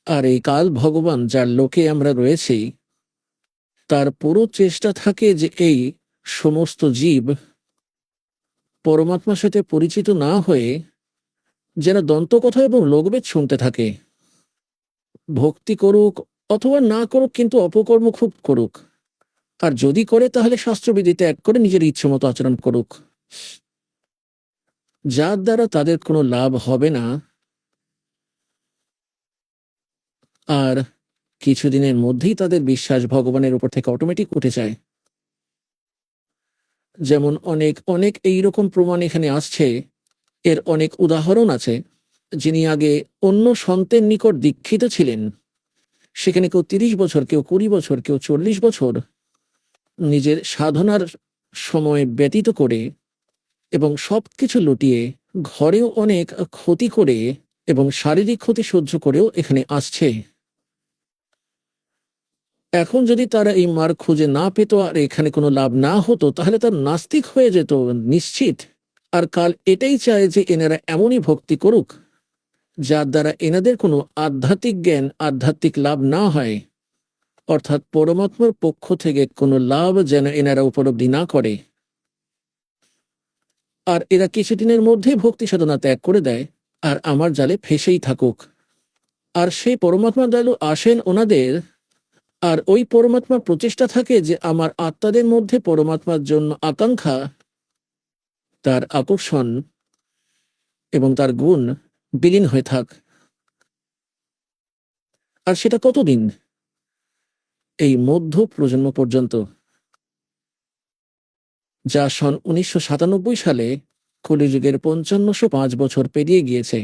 আর এই কাল ভগবান যার লোকে আমরা রয়েছি, তার পুরো চেষ্টা থাকে যে এই সমস্ত জীব পরমাত্মার সাথে পরিচিত না হয়ে যারা দন্তকথা এবং লোকবেদ শুনতে থাকে, ভক্তি করুক অথবা না করুক, কিন্তু অপকর্ম খুব করুক। আর যদি করে তাহলে শাস্ত্রবিধি ত্যাগ করে নিজের ইচ্ছে মতো আচরণ করুক, যার দ্বারা তাদের কোনো লাভ হবে না। আর কিছুদিনের মধ্যেই তাদের বিশ্বাস ভগবানের উপর থেকে অটোমেটিক উঠে যায়। যেমন অনেক অনেক এইরকম প্রমাণ এখানে আসছে, এর অনেক উদাহরণ আছে। যিনি আগে অন্য সন্তের নিকট দীক্ষিত ছিলেন, সেখানে কেউ 30 বছর, কেউ 20 বছর, কেউ 40 বছর নিজের সাধনার সময় ব্যতীত করে এবং সবকিছু লুটিয়ে ঘরেও অনেক ক্ষতি করে এবং শারীরিক ক্ষতি সহ্য করেও এখানে আসছে। এখন যদি তারা এই মার্গ খুঁজে না পেত আর এখানে কোনো লাভ না হতো, তাহলে তার নাস্তিক হয়ে যেত নিশ্চিত। আর কাল এটাই চায় যে এনারা এমনই ভক্তি করুক যার দ্বারা এনাদের কোনো আধ্যাত্মিক জ্ঞান, আধ্যাত্মিক লাভ না হয়, অর্থাৎ পরমাত্মার পক্ষ থেকে কোনো লাভ যেন এনারা উপলব্ধি না করে। আর এরা কিছুদিনের মধ্যেই ভক্তি সাধনা ত্যাগ করে দেয় আর আমার জালে ফেসেই থাকুক। আর সেই পরমাত্মা দয়ালু আসেন ওনাদের, আর ওই পরমাত্মার প্রচেষ্টা থাকে যে আমার আত্মাদের মধ্যে পরমাত্মার জন্য আকাঙ্ক্ষা, তার আকর্ষণ এবং তার গুণ বিলীন হয়ে থাক। আর সেটা কতদিন? এই মধ্য প্রজন্ম পর্যন্ত, যা সন 1997 সালে কলিযুগের 5505 বছর পেরিয়ে গিয়েছে।